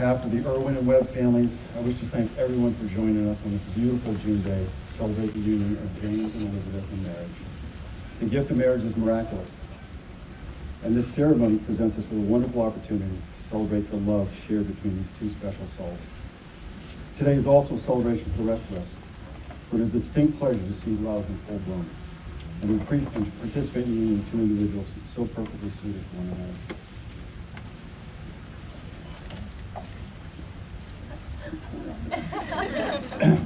behalf of the Irwin and Webb families, I wish to thank everyone for joining us on this beautiful June day to celebrate the union of James and Elizabeth in marriage. The gift of marriage is miraculous, and this ceremony presents us with a wonderful opportunity to celebrate the love shared between these two special souls. Today is also a celebration for the rest of us, for it is a distinct pleasure to see love in full bloom, and to participate in the union of two individuals so perfectly suited for one another.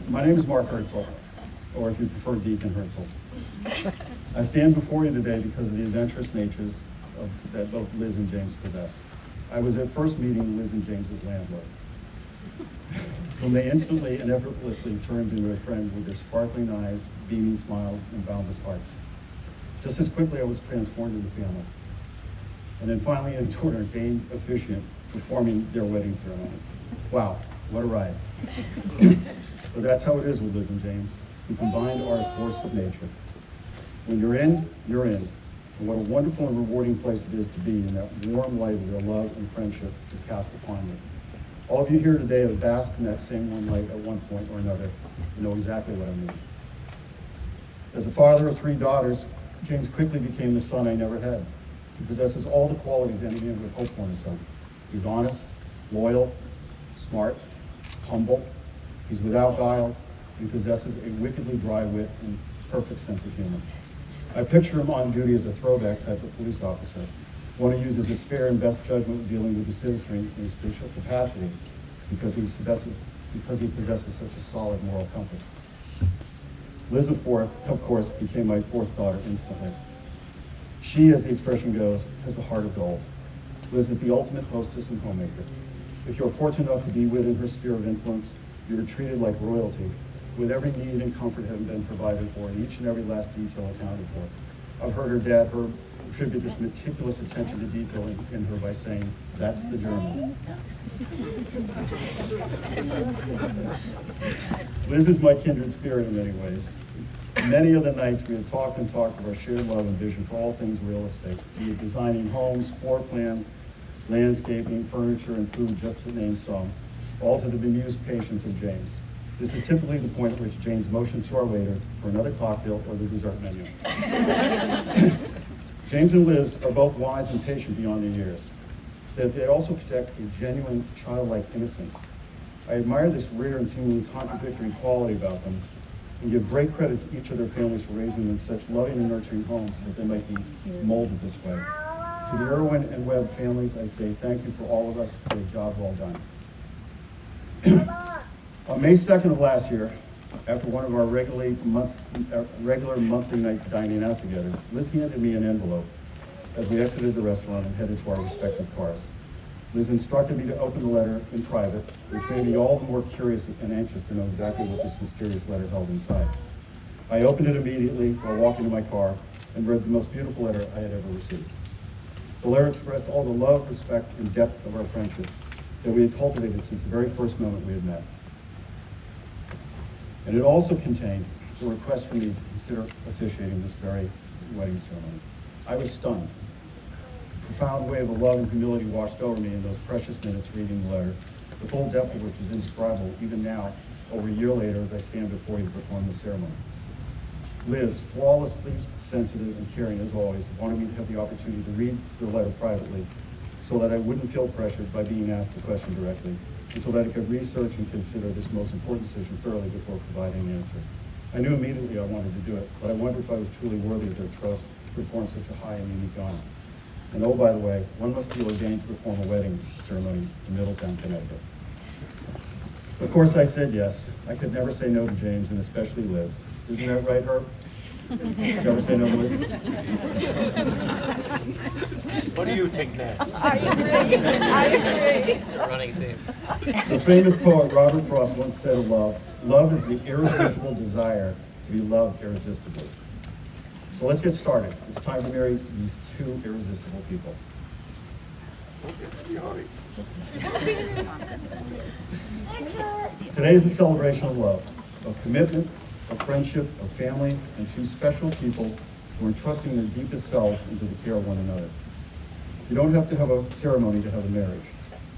My name is Mark Herzl, or if you prefer, Deacon Herzl. I stand before you today because of the adventurous natures that both Liz and James possess. I was at first meeting Liz and James's landlord, whom they instantly and effortlessly turned into a friend with their sparkling eyes, beaming smile, and boundless hearts. Just as quickly, I was transformed into family. And then finally, in turn, a Dane officiant performing their wedding ceremony. Wow, what a ride. But that's how it is with Liz and James. We combined our force of nature. When you're in, you're in. And what a wonderful and rewarding place it is to be in that warm light of their love and friendship is cast upon you. All of you here today have basked in that same warm light at one point or another and know exactly what I mean. As a father of 3 daughters, James quickly became the son I never had. He possesses all the qualities any man would hope for in a son. He's honest, loyal, smart, humble. He's without guile. He possesses a wickedly dry wit and perfect sense of humor. I picture him on duty as a throwback type of police officer, one who uses his fair and best judgment dealing with the citizenry in his official capacity because he possesses such a solid moral compass. Liz, of course, became my 4th daughter instantly. She, as the expression goes, has a heart of gold. Liz is the ultimate hostess and homemaker. If you're fortunate enough to be within her sphere of influence, you're treated like royalty, with every need and comfort having been provided for and each and every last detail accounted for. I've heard her dad attribute this meticulous attention to detail in her by saying, "That's the German." Liz is my kindred spirit in many ways. Many of the nights we have talked and talked of our shared love and vision for all things real estate, be it designing homes, floor plans, landscaping, furniture, and food, just to name some, all to the bemused patience of James. This is typically the point at which James motions to our waiter for another cocktail or the dessert menu. James and Liz are both wise and patient beyond their years. They also protect a genuine childlike innocence. I admire this rare and seemingly contradictory quality about them and give great credit to each of their families for raising them in such loving and nurturing homes that they might be molded this way. To the Irwin and Webb families, I say thank you for all of us for a job well done. On May 2nd of last year, after one of our regular monthly nights dining out together, Liz handed me an envelope as we exited the restaurant and headed to our respective cars. Liz instructed me to open the letter in private, which made me all the more curious and anxious to know exactly what this mysterious letter held inside. I opened it immediately while walking to my car and read the most beautiful letter I had ever received. The letter expressed all the love, respect, and depth of our friendship that we had cultivated since the very first moment we had met. And it also contained a request for me to consider officiating this very wedding ceremony. I was stunned. A profound wave of love and humility washed over me in those precious minutes reading the letter, the full depth of which is indescribable even now, over a year later, as I stand before you to perform the ceremony. Liz, flawlessly sensitive and caring as always, wanted me to have the opportunity to read the letter privately so that I wouldn't feel pressured by being asked the question directly, and so that I could research and consider this most important decision thoroughly before providing an answer. I knew immediately I wanted to do it, but I wondered if I was truly worthy of their trust to perform such a high and unique honor. And oh, by the way, one must be ordained to perform a wedding ceremony in Middletown, Connecticut. Of course, I said yes. I could never say no to James, and especially Liz. Isn't that right, Herb? Never say no to Liz? What do you think, Nat? I agree. It's a running theme. The famous poet Robert Frost once said of love, "Love is the irresistible desire to be loved irresistibly." So let's get started. It's time to marry these 2 irresistible people. Today is a celebration of love, of commitment, of friendship, of family, and 2 special people who are entrusting their deepest selves into the care of one another. You don't have to have a ceremony to have a marriage.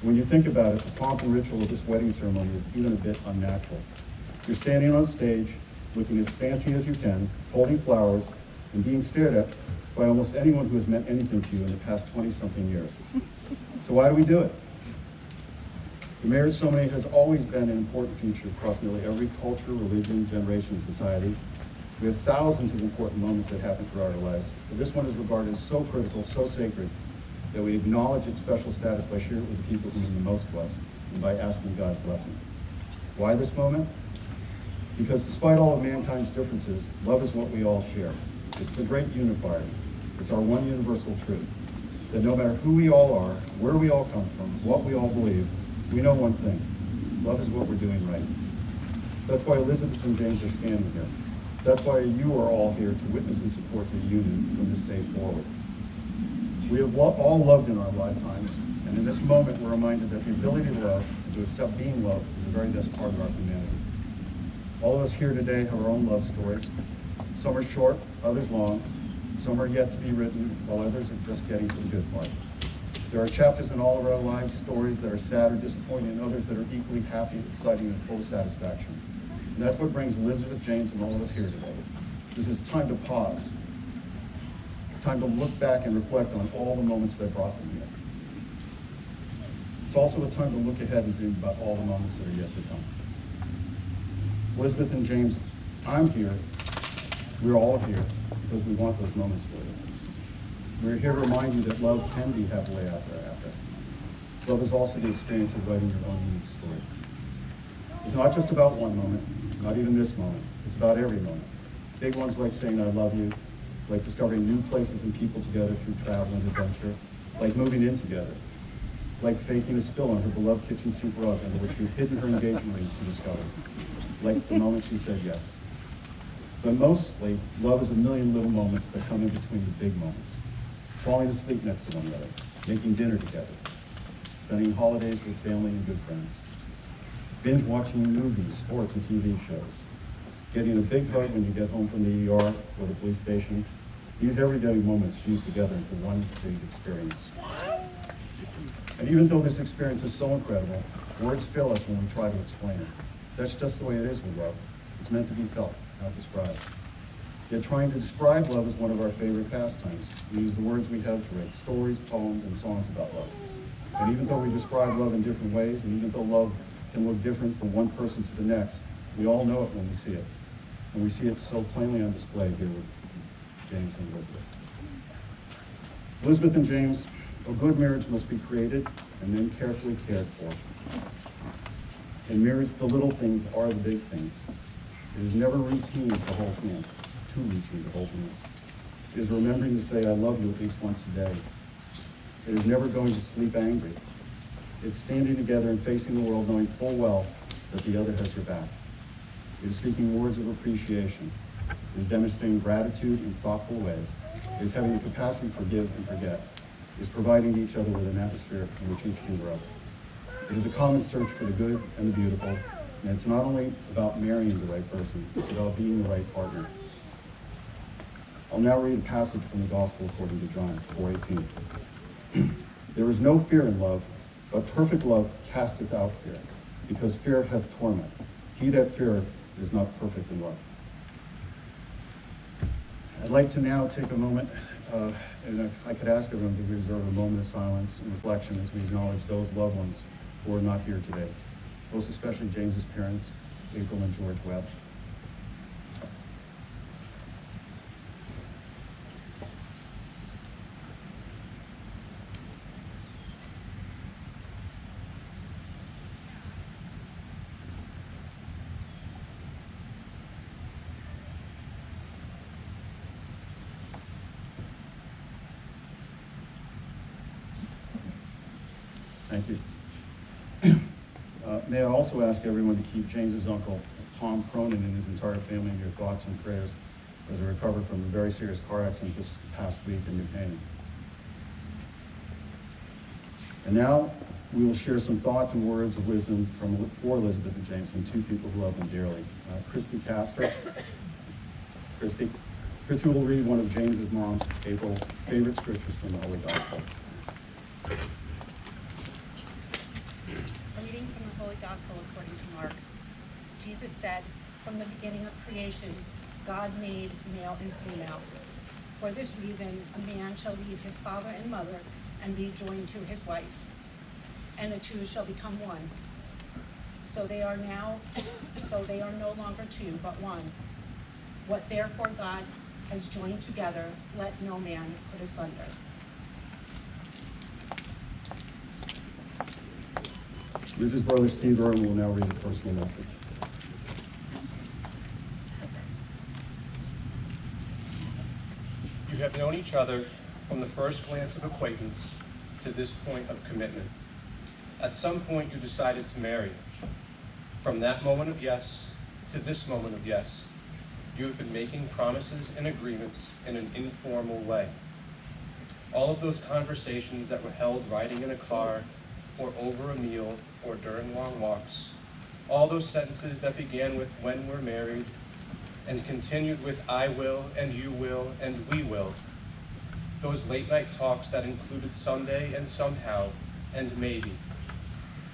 When you think about it, the pomp and ritual of this wedding ceremony is even a bit unnatural. You're standing on stage, looking as fancy as you can, holding flowers, and being stared at by almost anyone who has meant anything to you in the past 20-something years. So why do we do it? The marriage ceremony has always been an important feature across nearly every culture, religion, generation, and society. We have thousands of important moments that happen throughout our lives, but this one is regarded as so critical, so sacred, that we acknowledge its special status by sharing it with the people who mean the most to us and by asking God's blessing. Why this moment? Because despite all of mankind's differences, love is what we all share. It's the great unifier. It's our one universal truth, that no matter who we all are, where we all come from, what we all believe, we know one thing: love is what we're doing right. That's why Elizabeth and James are standing here. That's why you are all here to witness and support the union from this day forward. We have all loved in our lifetimes, and in this moment we're reminded that the ability to love and to accept being loved is the very best part of our humanity. All of us here today have our own love stories. Some are short, others long. Some are yet to be written, while others are just getting to the good part. There are chapters in all of our lives, stories that are sad or disappointing, and others that are equally happy, exciting, and full of satisfaction. And that's what brings Elizabeth, James, and all of us here today. This is time to pause, time to look back and reflect on all the moments that brought them here. It's also a time to look ahead and think about all the moments that are yet to come. Elizabeth and James, I'm here. We're all here because we want those moments for you. We're here to remind you that love can be happily after. Love is also the experience of writing your own unique story. It's not just about one moment, not even this moment. It's about every moment. Big ones like saying I love you, like discovering new places and people together through travel and adventure, like moving in together, like faking a spill on her beloved kitchen sink rug under which you've hidden her engagement ring to discover, like the moment she said yes. But mostly, love is a million little moments that come in between the big moments. Falling asleep next to one another, making dinner together, spending holidays with family and good friends, binge watching movies, sports, and TV shows, getting a big hug when you get home from the ER or the police station. These everyday moments fuse together into one big experience. And even though this experience is so incredible, words fail us when we try to explain it. That's just the way it is with love. It's meant to be felt, not described. Yet trying to describe love is one of our favorite pastimes. We use the words we have to write stories, poems, and songs about love. And even though we describe love in different ways, and even though love can look different from one person to the next, we all know it when we see it. And we see it so plainly on display here with James and Elizabeth. Elizabeth and James, a good marriage must be created and then carefully cared for. In marriage, the little things are the big things. It is never routine to hold hands, too routine to hold hands. It is remembering to say I love you at least once a day. It is never going to sleep angry. It's standing together and facing the world knowing full well that the other has your back. It is speaking words of appreciation. It is demonstrating gratitude in thoughtful ways. It is having the capacity to forgive and forget. It is providing each other with an atmosphere in which each can grow. It is a common search for the good and the beautiful, and it's not only about marrying the right person, it's about being the right partner. I'll now read a passage from the Gospel according to John 4:18. There is no fear in love, but perfect love casteth out fear, because fear hath torment. He that feareth is not perfect in love. I'd like to now take a moment, and I could ask everyone to reserve a moment of silence and reflection as we acknowledge those loved ones who are not here today, most especially James's parents, April and George Webb. Thank you. May I also ask everyone to keep James's uncle, Tom Cronin, and his entire family in your thoughts and prayers as they recover from a very serious car accident this past week in New Canaan. And now we will share some thoughts and words of wisdom for Elizabeth and James from two people who love them dearly. Christy Castor. Christy will read one of James's mom's, April's, favorite scriptures from the Holy Gospel. said, from the beginning of creation, God made male and female. For this reason, a man shall leave his father and mother and be joined to his wife, and the two shall become one. So they are no longer two, but one. What therefore God has joined together, let no man put asunder. Mrs. Brother Steve Irwin will now read the personal message. You have known each other from the first glance of acquaintance to this point of commitment. At some point you decided to marry. From that moment of yes to this moment of yes, you have been making promises and agreements in an informal way. All of those conversations that were held riding in a car or over a meal or during long walks, all those sentences that began with "when we're married" and continued with "I will" and "you will" and "we will," those late night talks that included "someday" and "somehow" and "maybe,"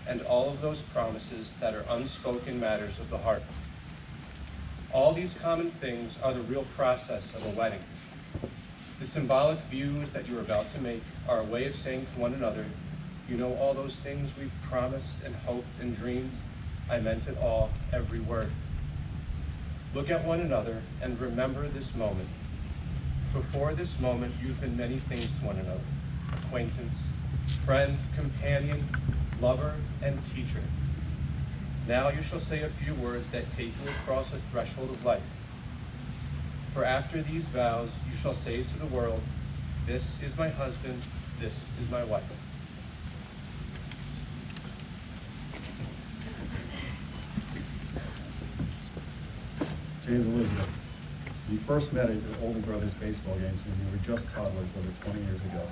and all of those promises that are unspoken matters of the heart. All these common things are the real process of a wedding. The symbolic views that you're about to make are a way of saying to one another, you know, all those things we've promised and hoped and dreamed, I meant it all, every word. Look at one another and remember this moment. Before this moment, you've been many things to one another: acquaintance, friend, companion, lover, and teacher. Now you shall say a few words that take you across a threshold of life. For after these vows, you shall say to the world, this is my husband, this is my wife. James Elizabeth, you first met at your older brother's baseball games when you were just toddlers over 20 years ago.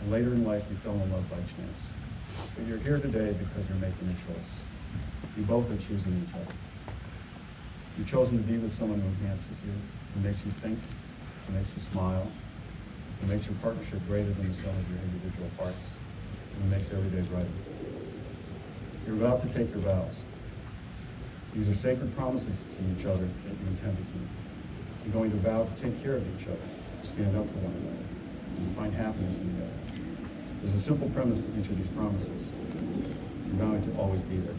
And later in life, you fell in love by chance. But you're here today because you're making a choice. You both are choosing each other. You've chosen to be with someone who enhances you, who makes you think, who makes you smile, who makes your partnership greater than the sum of your individual parts, and who makes every day brighter. You're about to take your vows. These are sacred promises to each other that you intend to keep. You're going to vow to take care of each other, to stand up for one another, and to find happiness in the other. There's a simple premise to each of these promises. You're vowing to always be there.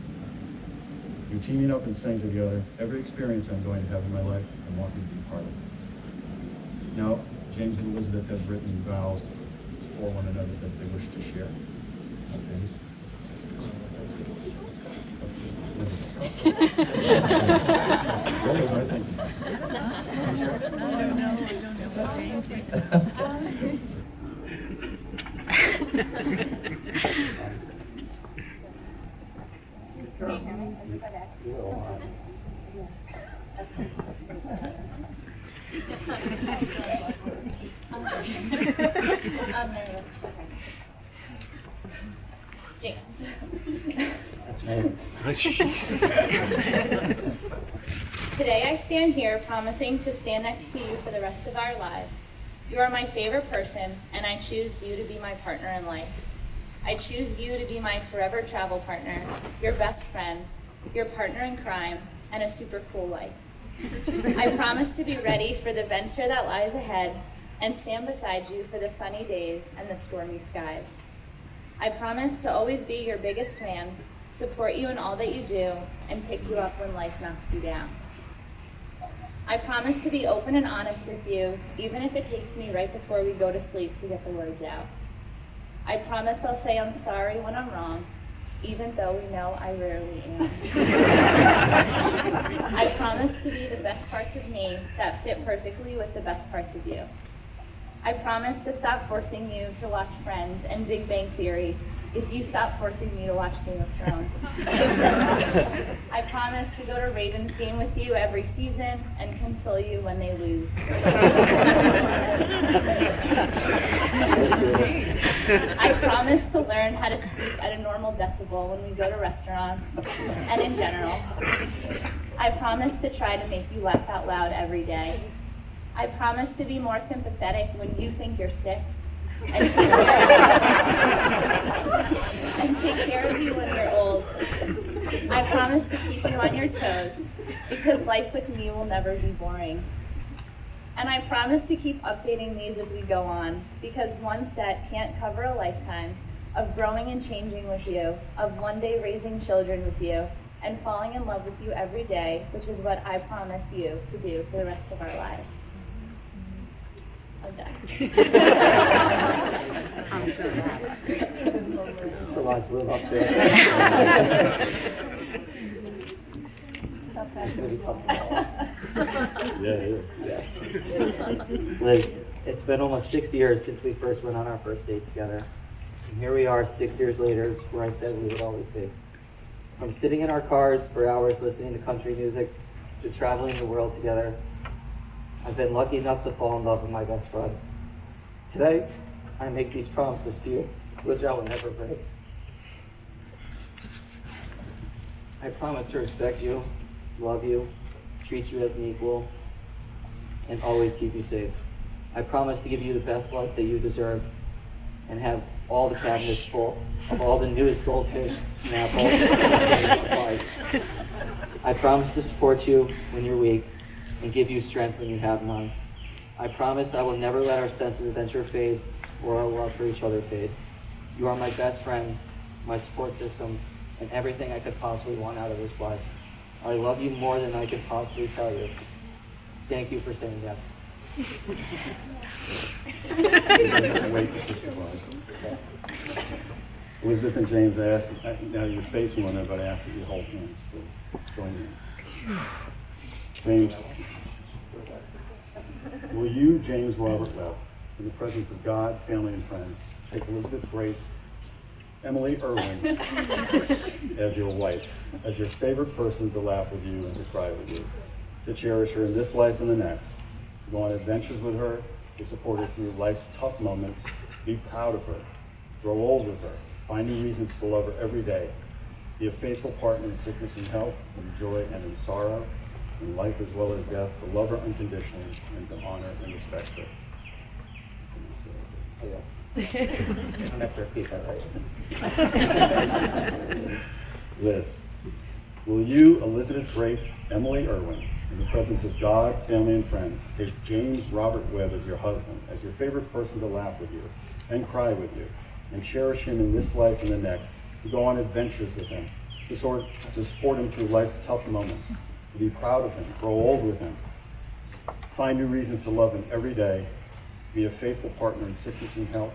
You're teaming up and saying together, every experience I'm going to have in my life, I want you to be part of it. Now, James and Elizabeth have written vows for one another that they wish to share. Okay. What was I thinking? I don't know. Today I stand here promising to stand next to you for the rest of our lives. You are my favorite person, and I choose you to be my partner in life. I choose you to be my forever travel partner, your best friend, your partner in crime, and a super cool wife. I promise to be ready for the venture that lies ahead and stand beside you for the sunny days and the stormy skies. I promise to always be your biggest fan, support you in all that you do, and pick you up when life knocks you down. I promise to be open and honest with you, even if it takes me right before we go to sleep to get the words out. I promise I'll say I'm sorry when I'm wrong, even though we know I rarely am. I promise to be the best parts of me that fit perfectly with the best parts of you. I promise to stop forcing you to watch Friends and Big Bang Theory if you stop forcing me to watch Game of Thrones. I promise to go to Ravens game with you every season and console you when they lose. I promise to learn how to speak at a normal decibel when we go to restaurants and in general. I promise to try to make you laugh out loud every day. I promise to be more sympathetic when you think you're sick and take care of you when you're old. I promise to keep you on your toes because life with me will never be boring. And I promise to keep updating these as we go on, because one set can't cover a lifetime of growing and changing with you, of one day raising children with you, and falling in love with you every day, which is what I promise you to do for the rest of our lives. Okay. It's a lot to live up to. It's gonna be tough tomorrow. Yeah, it is. Yeah. Liz, it's been almost 6 years since we first went on our first date together. And here we are 6 years later, where I said we would always be. From sitting in our cars for hours listening to country music to traveling the world together, I've been lucky enough to fall in love with my best friend. Today, I make these promises to you, which I will never break. I promise to respect you, love you, treat you as an equal, and always keep you safe. I promise to give you the best life that you deserve and have all the cabinets full of all the newest goldfish, Snapple, and supplies. I promise to support you when you're weak and give you strength when you have none. I promise I will never let our sense of adventure fade or our love for each other fade. You are my best friend, my support system, and everything I could possibly want out of this life. I love you more than I could possibly tell you. Thank you for saying yes. Wait to kiss the bride. Elizabeth and James, I ask, now you're facing one another, but I ask that you hold hands, please. Join hands. James, will you, James Robert Webb, in the presence of God, family, and friends, take Elizabeth Grace Emily Irwin as your wife, as your favorite person to laugh with you and to cry with you, to cherish her in this life and the next, to go on adventures with her, to support her through life's tough moments, be proud of her, grow old with her, finding reasons to love her every day, be a faithful partner in sickness and health, in joy and in sorrow, in life as well as death, to love her unconditionally and to honor and respect her. Oh, yeah. I don't have to repeat that, right? Liz, will you, Elizabeth Grace Emily Irwin, in the presence of God, family, and friends, take James Robert Webb as your husband, as your favorite person to laugh with you and cry with you, and cherish him in this life and the next, to go on adventures with him, to support him through life's tough moments, to be proud of him, grow old with him, find new reasons to love him every day, be a faithful partner in sickness and health,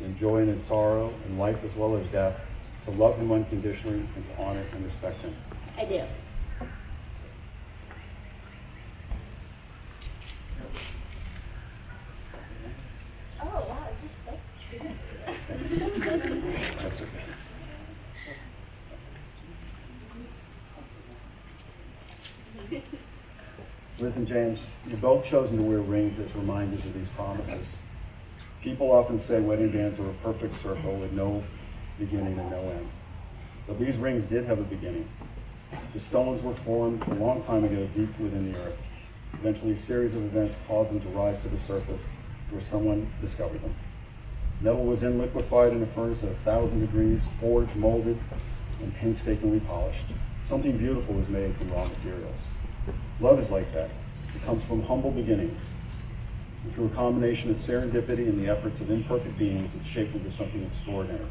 in joy and in sorrow, in life as well as death, to love him unconditionally and to honor and respect him. I do. Oh, wow, you're sick. That's okay. Liz and James, you've both chosen to wear rings as reminders of these promises. People often say wedding bands are a perfect circle with no beginning and no end. But these rings did have a beginning. The stones were formed a long time ago deep within the earth. Eventually, a series of events caused them to rise to the surface where someone discovered them. Metal was then liquefied in a furnace at 1,000 degrees, forged, molded, and painstakingly polished. Something beautiful was made from raw materials. Love is like that. It comes from humble beginnings. And through a combination of serendipity and the efforts of imperfect beings, it's shaped into something extraordinary.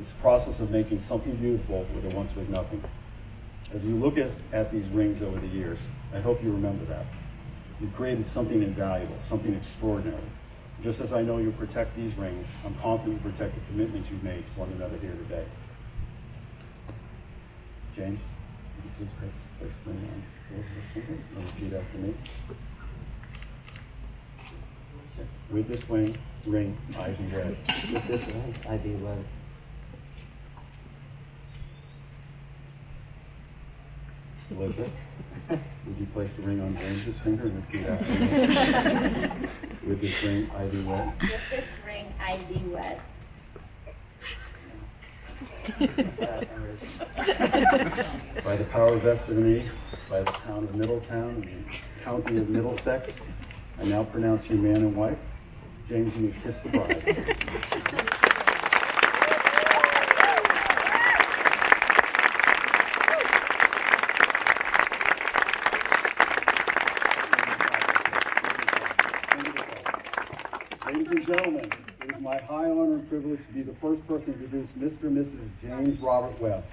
It's the process of making something beautiful where there once was nothing. As you look at these rings over the years, I hope you remember that. You've created something invaluable, something extraordinary. Just as I know you'll protect these rings, I'm confident you'll protect the commitments you've made to one another here today. James, would you please place the ring on Elizabeth's finger and repeat after me? With this ring, I be wed. With this ring, I be wed. Elizabeth, would you place the ring on James's finger and repeat after me? With this ring, I be wed. With this ring, I be wed. By the power vested in me, by the town of Middletown and the county of Middlesex, I now pronounce you man and wife. James, you may kiss the bride. gentlemen, it is my high honor and privilege to be the first person to introduce Mr. and Mrs. James Robert Webb.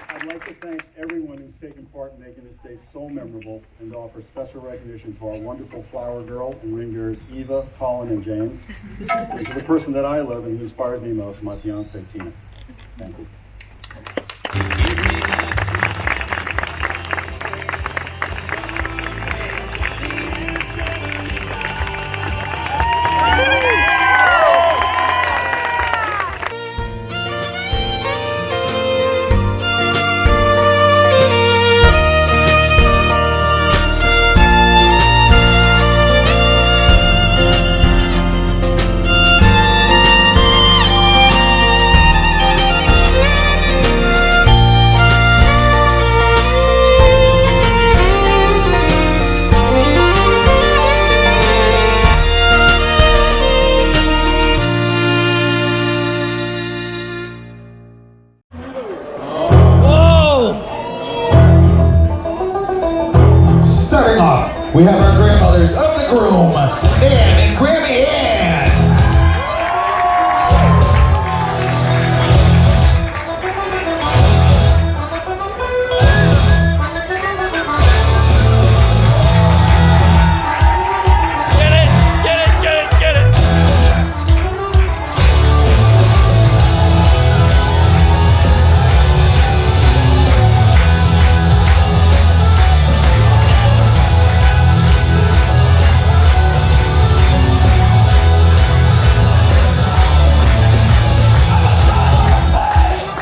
I'd like to thank everyone who's taken part in making this day so memorable and to offer special recognition to our wonderful flower girl and ring bearers Eva, Colin, and James, and to the person that I love and who inspires me most, my fiancée Tina. Thank you. Starting off, we have our grandmothers of the groom, Ann and Grammy Ann. Get it!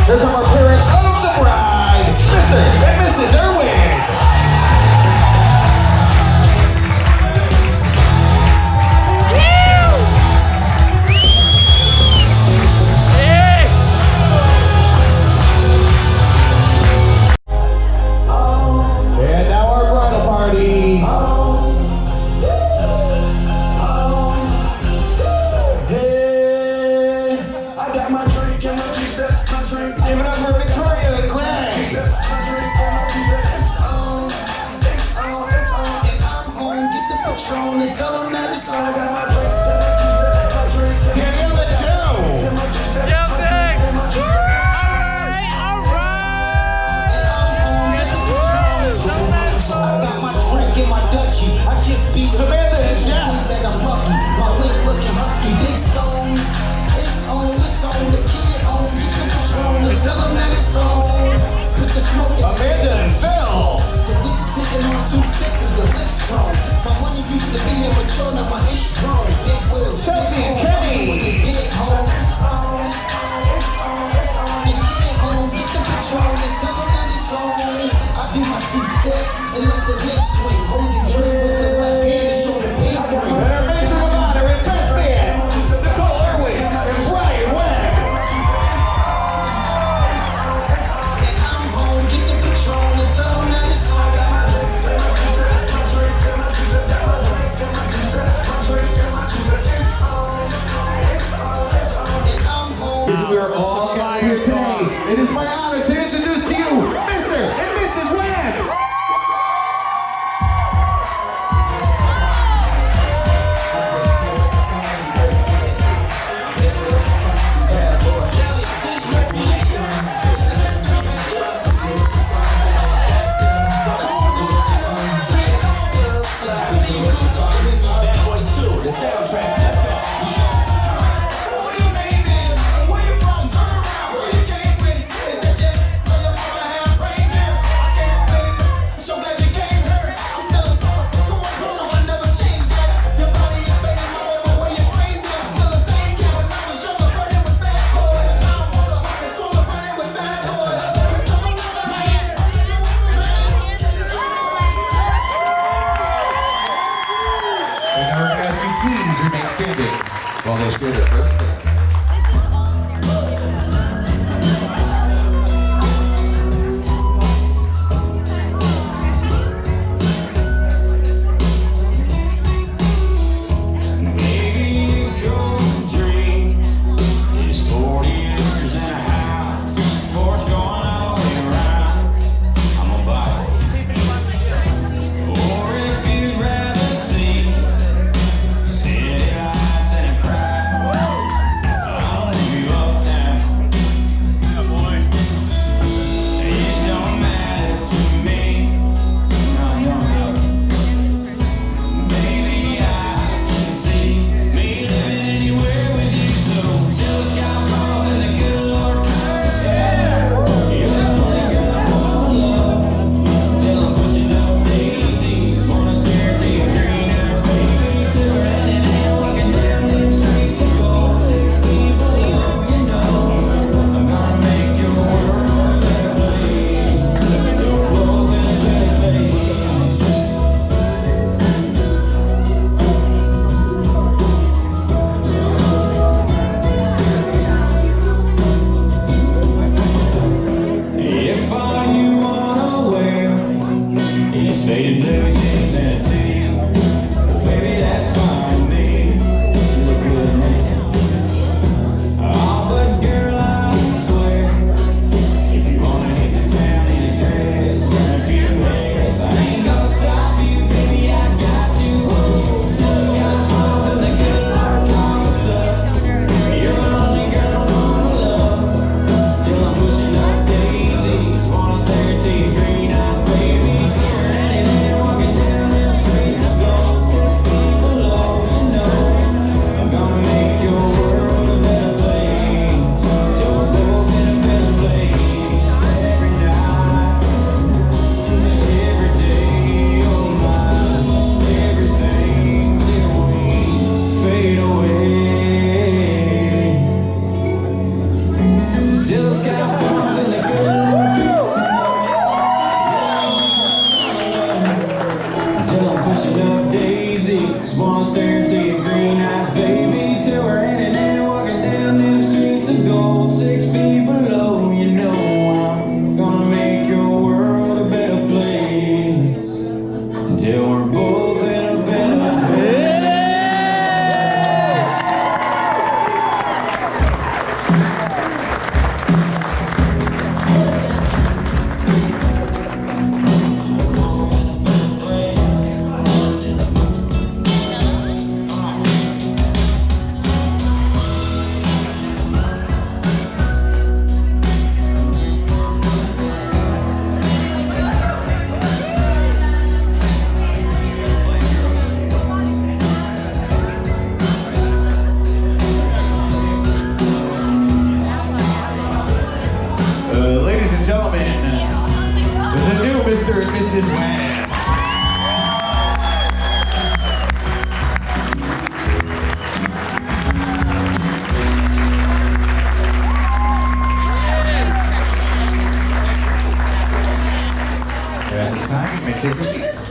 Here come our parents of the bride, Mr. and Mrs. Irwin. And now our bridal party. Hey, I got my drink and my juice, that's my drink. Give it up for Victoria Gray. That's my drink and my juice, it's on, it's on. And I'm home, get the Patron and tell them that it's on. I got my drink and my juice, that's my drink. Daniela Joe. And my juice, that's my drink. And my juice, I got my drink in my Dutchie. I just be Samantha and Jeff. that I'm lucky. My link looking husky, big stones. It's on the kid on. Get the Patron and tell them that it's on. Put the smoke in Amanda and Phil. the dick sitting on 260s, the lips grown. My money used to be immature, now my ish grown. Big wheels. Chelsea and Kenny. Big homes. It's on. The kid home, get the Patron and tell them that it's on. I do my two-step and let the hip swing. Hold the drink with the left hand and show the big ring. And our matron of honor and best man, Nicole Irwin and Brian Webb. And I'm home, get the Patron and tell them that it's on. Got my drink, got my juice, got my drink, got my juice, got my drink, got my juice, got my drink, got my juice. It's on. And I'm home. As we are all gathered here today, it is my honor to introduce to you Mr. and Mrs. Webb. And I would ask you please remain standing while they share their first dance. Dream is 40 acres and a house. Porch going all the way around. Mrs. Webb. At this time, you may take your seats.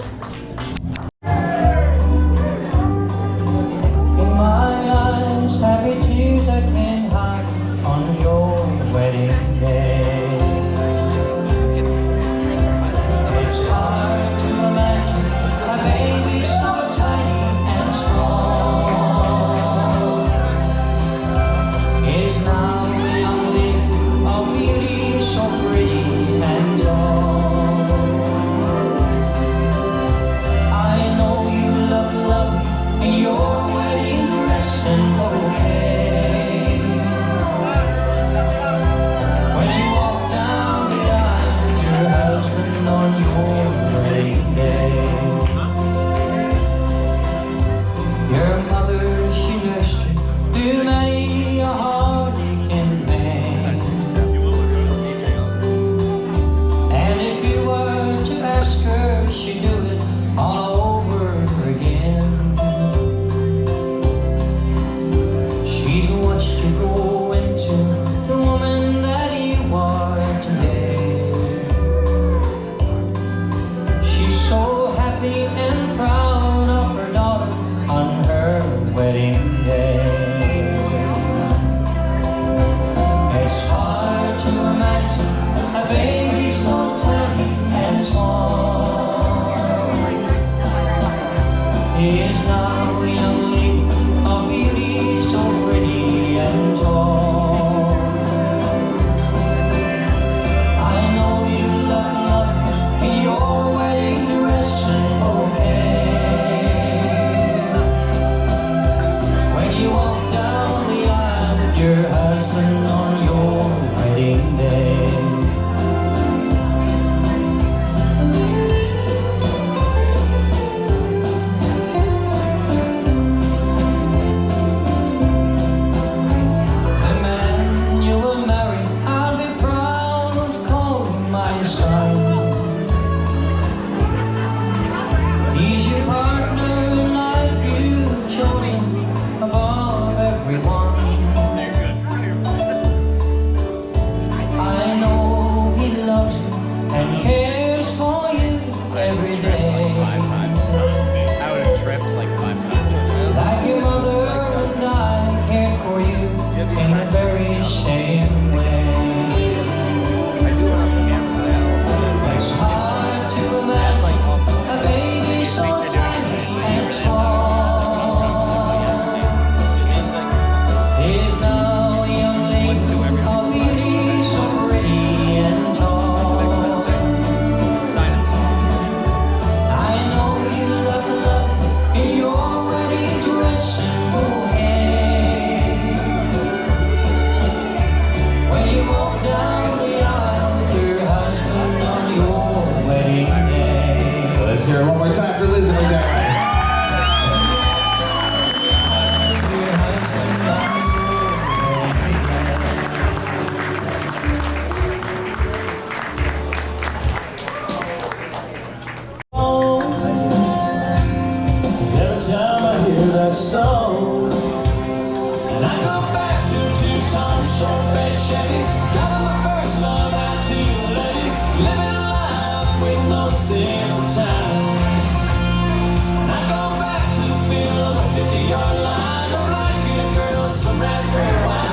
In my eyes, happy tears I can't hide on your wedding day. It's hard to imagine a baby so tiny and small is now a young lady of beauty so pretty and tall. I know you love me in your wedding dress and bouquet. When you walk down the aisle, your husband on your wedding day. Your mother, she nursed you through many a heartache and pain. And if you were to ask her, she'd do it all over again. She's watched you grow into the woman that you are today. She's so happy and proud of her daughter on her wedding day. It's hard to imagine a baby so tiny and small. He is now a young lady of beauty so pretty and tall. I know you love in your wedding dress and bouquet. When you walk down the aisle with your husband on your wedding day. The man you will marry, I'll be proud to call him my son. He's your partner in life, you've chosen above everyone. I know he loves you and cares for you every day. I would have tripped like 5 times. Like your mother and I care for you in the very same way. It's hard to imagine a baby so tiny and small is now a young lady of beauty so pretty and tall. I know you love in your wedding dress and bouquet. When you walk down the aisle with your husband on your wedding day. Let's hear it one more time for Liz and her dad. Your husband on your wedding day. Every time I hear that song, and I go back to two-ton short base Chevy, driving my first love out to you, lady, living life with no sense of time. And I go back to the feel of a 50-yard line, of liking a girl with some raspberry wine.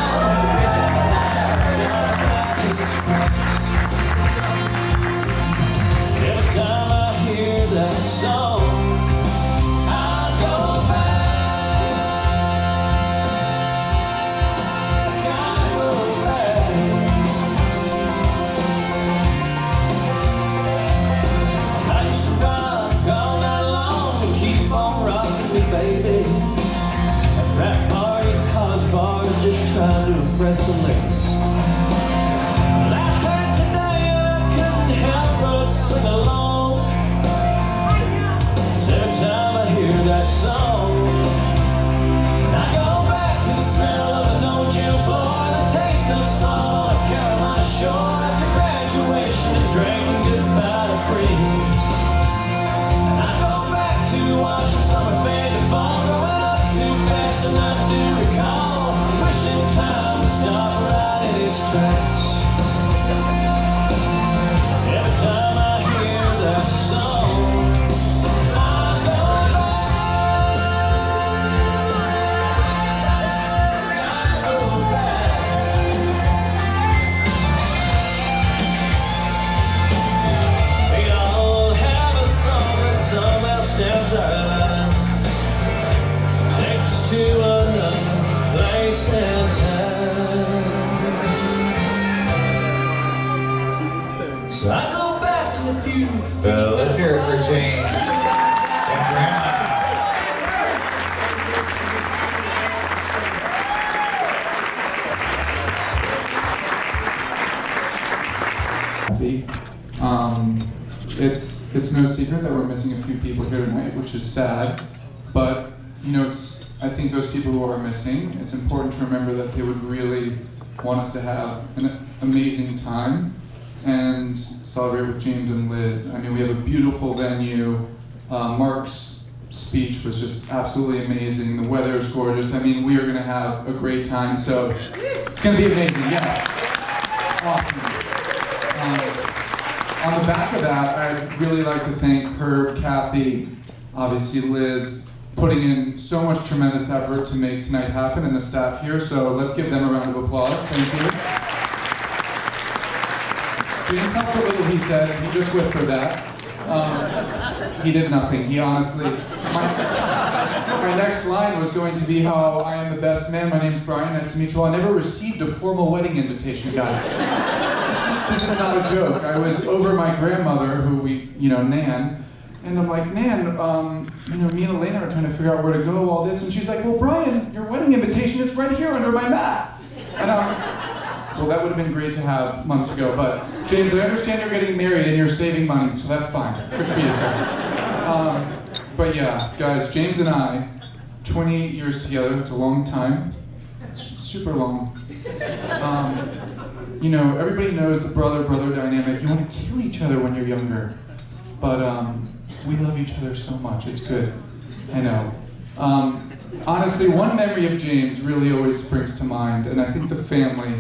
Every time I hear that song, I go back, I go back. I used to rock all night long to keep on rocking me, baby. At frat parties, college bars, just trying to impress the ladies. Last night tonight, I couldn't help but sing along. 'Cause every time I hear that song, I go back to the smell of an old gym floor, the taste of salt on a Carolina shore after graduation and drinking goodbye to friends. it's no secret that we're missing a few people here tonight, which is sad. But, you know, I think those people who are missing, it's important to remember that they would really want us to have an amazing time and celebrate with James and Liz. I mean, we have a beautiful venue. Mark's speech was just absolutely amazing. The weather is gorgeous. I mean, we are going to have a great time. So it's going to be amazing. Yeah. Awesome. On the back of that, I'd really like to thank Herb, Kathy, obviously Liz, putting in so much tremendous effort to make tonight happen, and the staff here. So let's give them a round of applause. Thank you. James helped a little, he said, and he just whispered that. He did nothing. He honestly, my next line was going to be how I am the best man. My name's Brian. Nice to meet you all. I never received a formal wedding invitation, guys. This is not a joke. I was over my grandmother, who we, Nan, and I'm like, Nan, me and Elena are trying to figure out where to go, all this, and she's like, well, Brian, your wedding invitation is right here under my mat. And well, that would have been great to have months ago, but James, I understand you're getting married and you're saving money, so that's fine. Good for you, sir. But yeah, guys, James and I, 28 years together, it's a long time. It's super long. Everybody knows the brother-brother dynamic. You want to kill each other when you're younger, but we love each other so much. It's good. I know. Honestly, one memory of James really always springs to mind, and I think the family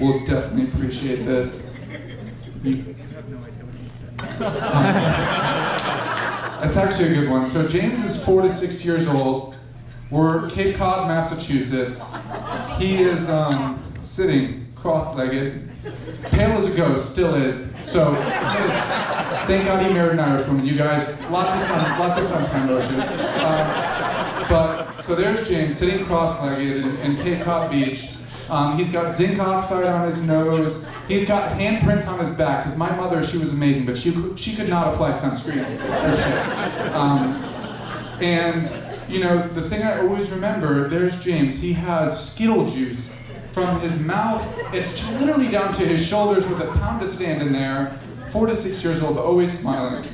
will definitely appreciate this. That's actually a good one. So James is 4 to 6 years old. We're Cape Cod, Massachusetts. He is sitting cross-legged, pale as a ghost, still is. So thank God he married an Irish woman. You guys, lots of suntan lotion. So there's James sitting cross-legged in Cape Cod Beach. He's got zinc oxide on his nose. He's got handprints on his back. Because my mother, she was amazing, but she could not apply sunscreen or shit. And the thing I always remember, there's James. He has Skittle juice from his mouth. It's literally down to his shoulders with a pound of sand in there. 4 to 6 years old, always smiling.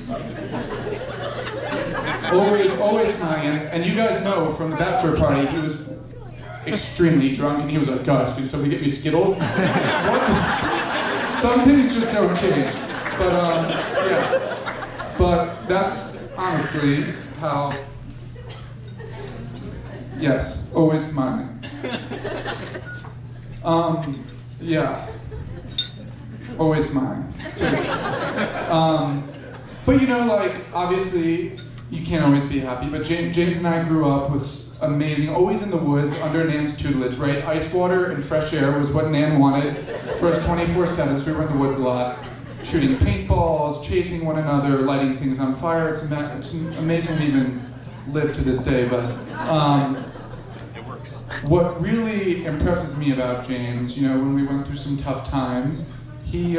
Always smiling. And you guys know from the bachelor party, he was extremely drunk and he was like, guys, can somebody get me Skittles? What? Some things just don't change. But yeah. But that's honestly how, yes, always smiling. Yeah. Always smiling. Seriously. But obviously, you can't always be happy, but James and I grew up with amazing, always in the woods, under Nan's tutelage, right? Ice water and fresh air was what Nan wanted for us 24/7, so we were in the woods a lot, shooting paintballs, chasing one another, lighting things on fire. It's amazing we even live to this day, but what really impresses me about James, when we went through some tough times, he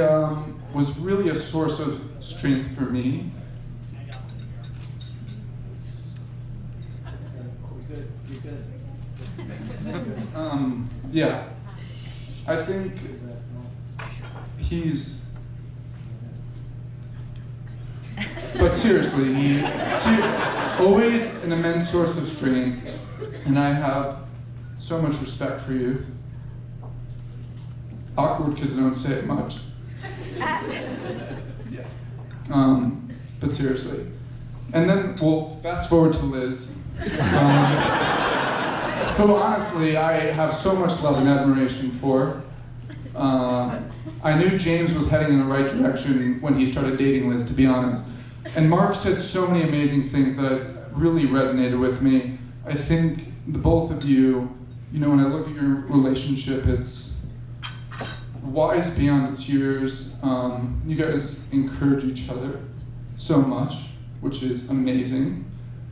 was really a source of strength for me. Yeah, I think he's, but seriously, he's always an immense source of strength, and I have so much respect for you. Awkward because I don't say it much. But seriously. And then, fast forward to Liz. Who honestly I have so much love and admiration for. I knew James was heading in the right direction when he started dating Liz, to be honest. And Mark said so many amazing things that really resonated with me. I think the both of you, when I look at your relationship, it's wise beyond its years. You guys encourage each other so much, which is amazing.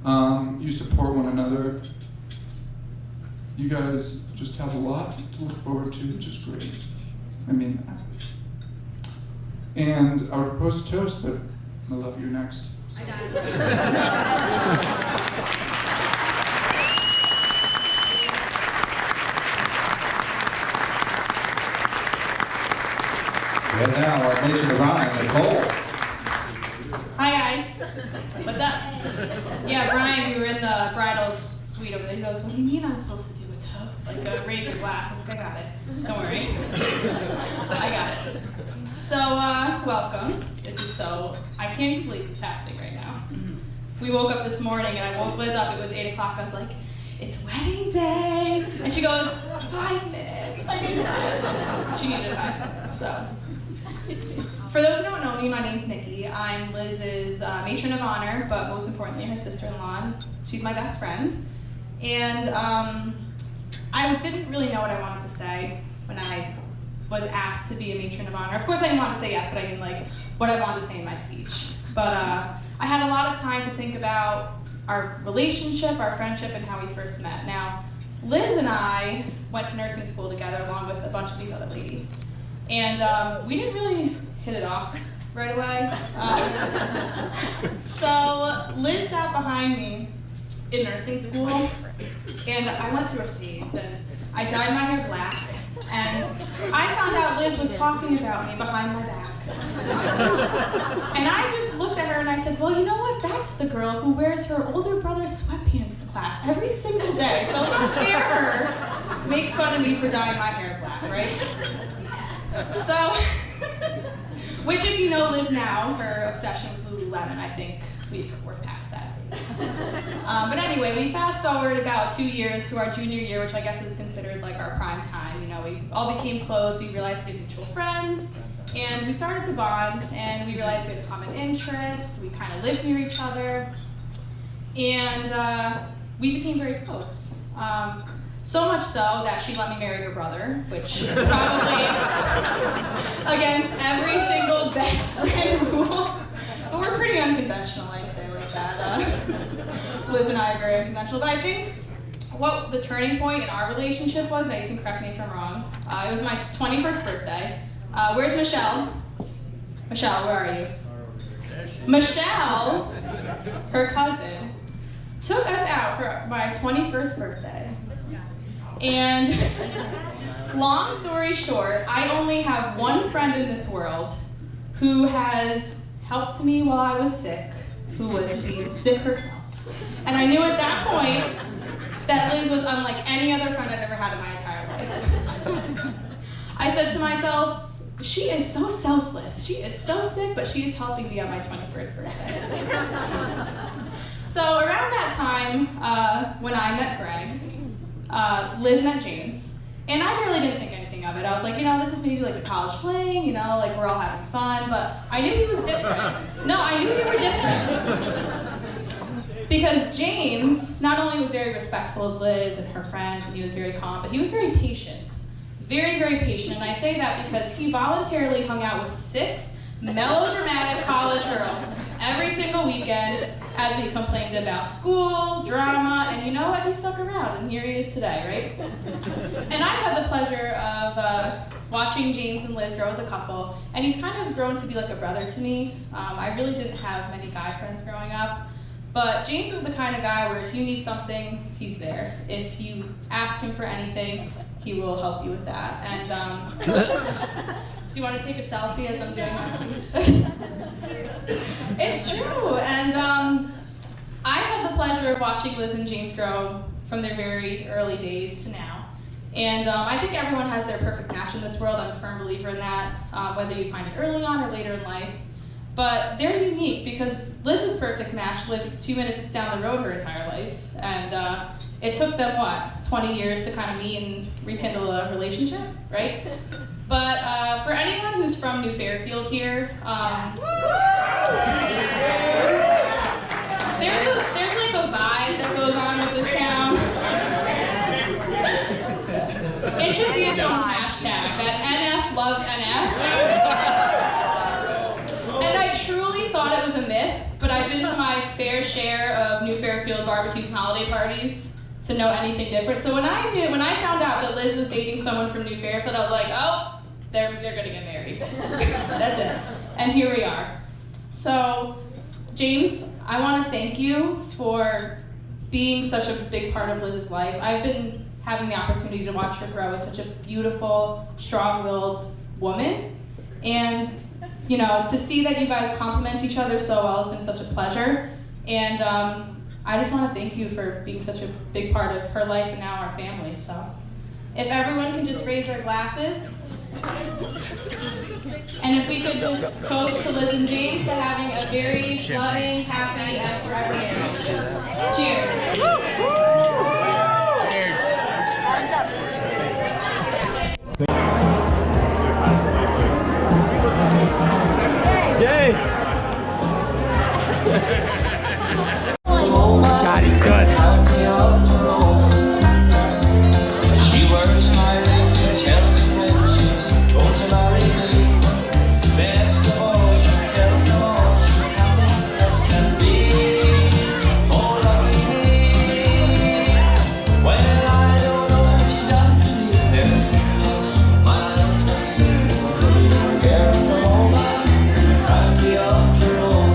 You support one another. You guys just have a lot to look forward to, which is great. I mean that. And I would propose a toast, but I love you next. And now our Nation of Honor, Nicole. Hi What's up? Yeah, Brian, we were in the bridal suite over there. He goes, what do you mean I'm supposed to do a toast? Like, raise your glass. I was like, I got it. Don't worry. I got it. So, welcome. This is I can't even believe this is happening right now. We woke up this morning and I woke Liz up. It was 8 o'clock. I was like, it's wedding day. And she goes, 5 minutes. I need 5 minutes. She needed 5 minutes, so. For those who don't know me, my name's Nikki. I'm Liz's matron of honor, but most importantly, her sister-in-law. She's my best friend. And I didn't really know what I wanted to say when I was asked to be a matron of honor. Of course, I didn't want to say yes, but I mean like what I wanted to say in my speech. But I had a lot of time to think about our relationship, our friendship, and how we first met. Now, Liz and I went to nursing school together along with a bunch of these other ladies. And we didn't really hit it off right away. So Liz sat behind me in nursing school, and I went through a phase, and I dyed my hair black, and I found out Liz was talking about me behind my back. And I just looked at her and I said, well, you know what? That's the girl who wears her older brother's sweatpants to class every single day. So how dare her make fun of me for dyeing my hair black, right? So, which if you know Liz now, her obsession with Lululemon, I think we're past that. But anyway, we fast forward about 2 years to our junior year, which I guess is considered like our prime time. You know, we all became close, we realized we had mutual friends, and we started to bond, and we realized we had common interests, we kind of lived near each other, and we became very close. So much so that she let me marry her brother, which is probably against every single best friend rule. But we're pretty unconventional, I'd say, like that. Liz and I are very unconventional. But I think what the turning point in our relationship was, now you can correct me if I'm wrong, it was my 21st birthday. Where's Michelle? Michelle, where are you? Michelle, her cousin, took us out for my 21st birthday. And long story short, I only have one friend in this world who has helped me while I was sick, who was being sick herself. And I knew at that point that Liz was unlike any other friend I'd ever had in my entire life. I said to myself, she is so selfless. She is so sick, but she is helping me on my 21st birthday. So around that time, when I met Greg, Liz met James, and I really didn't think anything of it. I was like, you know, this is maybe like a college fling, you know, like we're all having fun, but I knew he was different. No, I knew we were different. Because James not only was very respectful of Liz and her friends, and he was very calm, but he was very patient. Very, very patient, and I say that because he voluntarily hung out with 6 melodramatic college girls every single weekend as we complained about school, drama, and you know what? He stuck around, and here he is today, right? And I've had the pleasure of watching James and Liz grow as a couple, and he's kind of grown to be like a brother to me. I really didn't have many guy friends growing up, but James is the kind of guy where if you need something, he's there. If you ask him for anything, he will help you with that. And do you want to take a selfie as I'm doing my speech? It's true, and I had the pleasure of watching Liz and James grow from their very early days to now. And I think everyone has their perfect match in this world. I'm a firm believer in that, whether you find it early on or later in life. But they're unique because Liz's perfect match lived 2 minutes down the road her entire life. And it took them, what, 20 years to kind of meet and rekindle a relationship, right? But for anyone who's from New Fairfield here, there's like a vibe that goes on with this town. It should be its own hashtag, that NF loves NF. And I truly thought it was a myth, but I've been to my fair share of New Fairfield barbecues and holiday parties to know anything different. So when I found out that Liz was dating someone from New Fairfield, I was like, oh, they're gonna get married. That's it. And here we are. So, James, I want to thank you for being such a big part of Liz's life. I've been having the opportunity to watch her grow as such a beautiful, strong-willed woman. And you know, to see that you guys complement each other so well has been such a pleasure. And I just want to thank you for being such a big part of her life and now our family. So if everyone can just raise their glasses. And if we could just toast to Liz and James to having a very loving, happy, and forever marriage. Cheers. God, he's good. She wears my ring and tells friends she's going to marry me. Best of all, she tells them all she's happy as can be. Oh, lovely me. Well, I don't know what she done to me. There's no smiles and sympathy. Care for home, I'm the after all.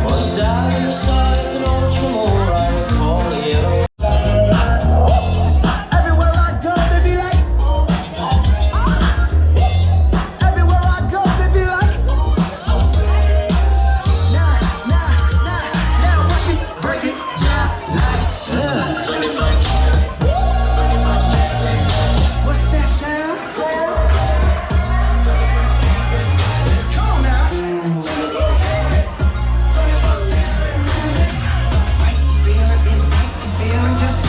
Was down in the side of an old Tremor, I recall a yellow. Everywhere I go, they be like. Everywhere I go, they be like. Now, watch me break it down like. What's that sound? Come on now. Feeling just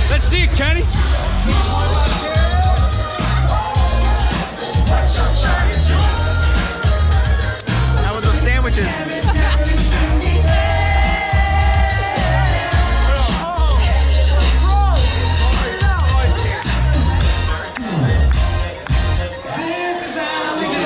Let's see it, Kenny. How was those sandwiches? this is how we do.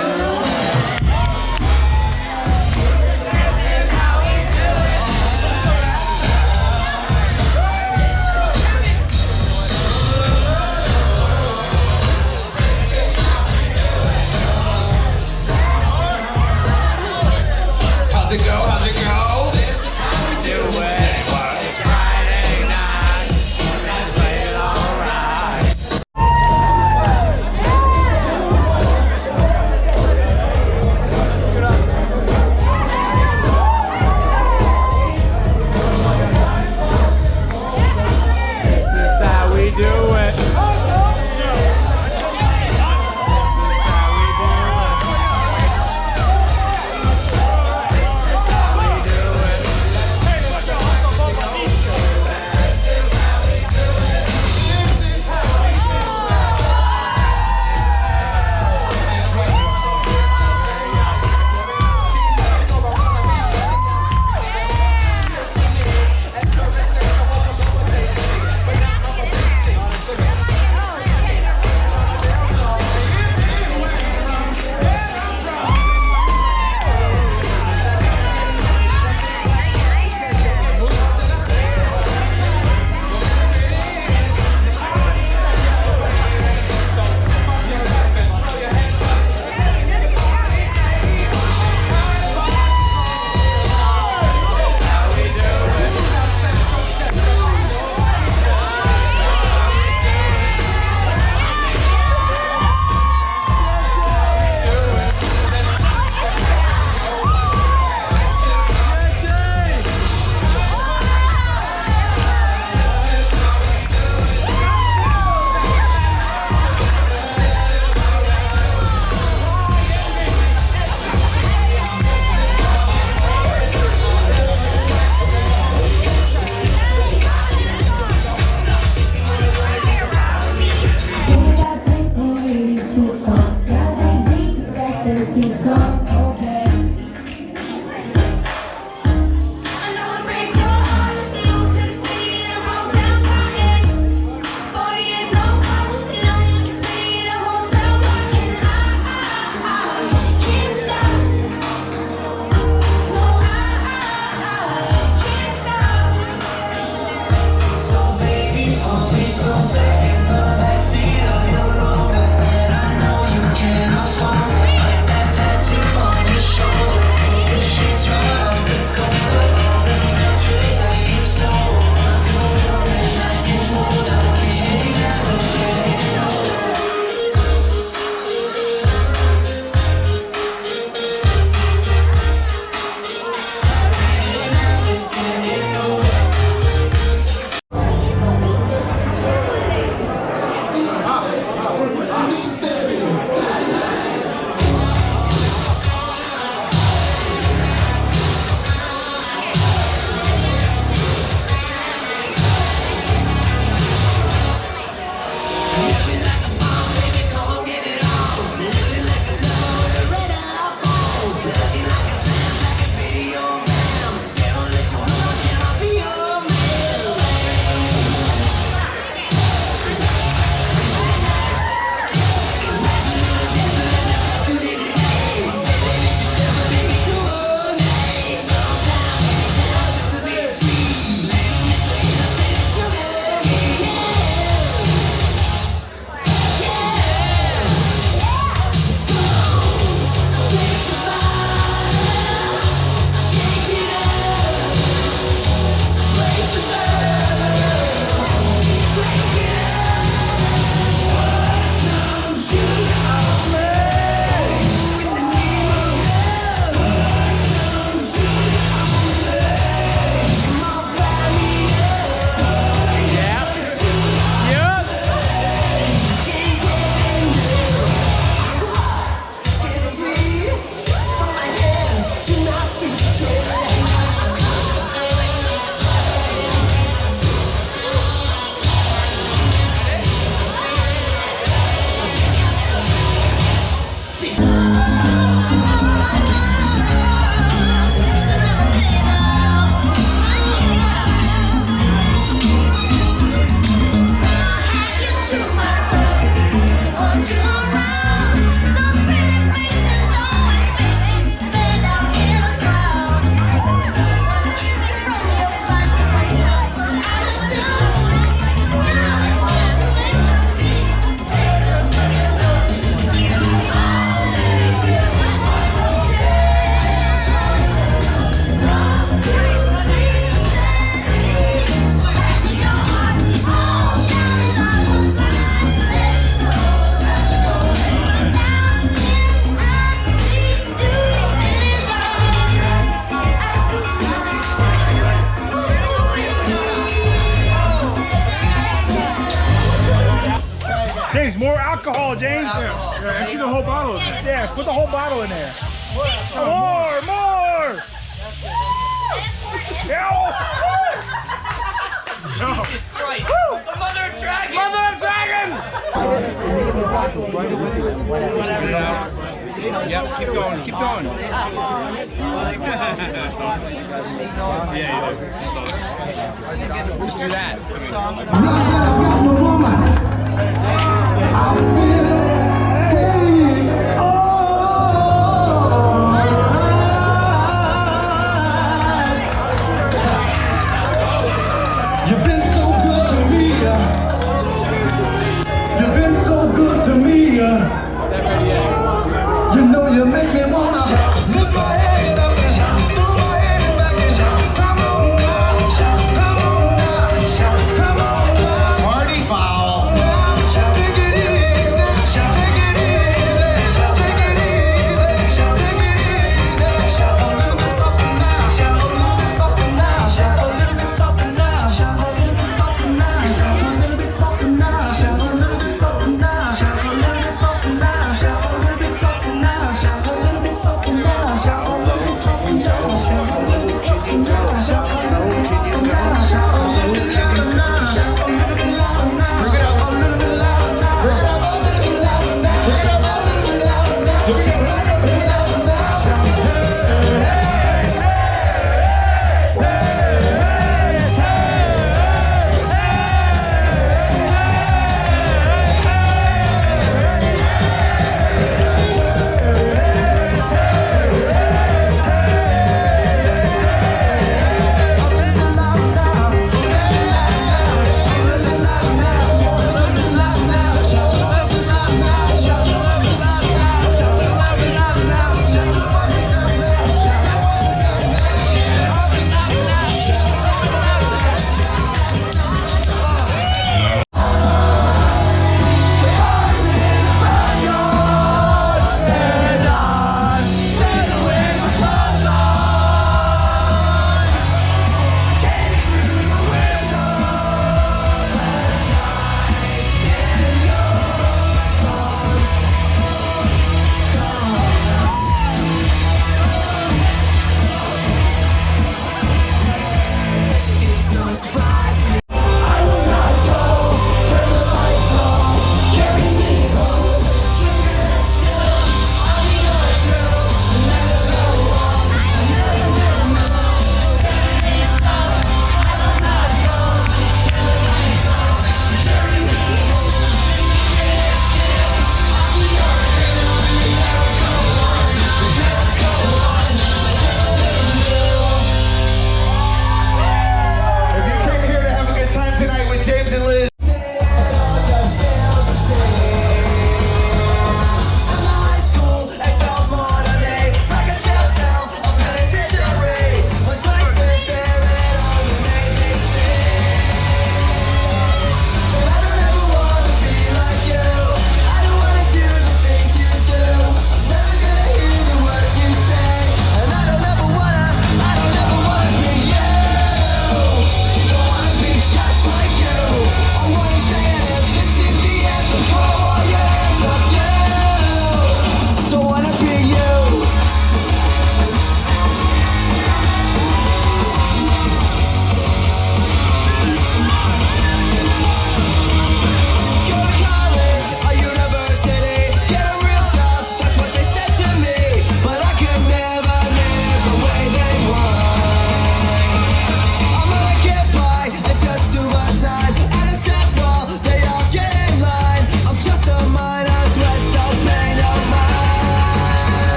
James, more alcohol, James. Yeah, empty the whole bottle. Yeah, put the whole bottle in there. More! Jesus Christ! The Mother of Dragons! Mother of Dragons! Yep, keep going, keep going. Yeah, you do. Just do that.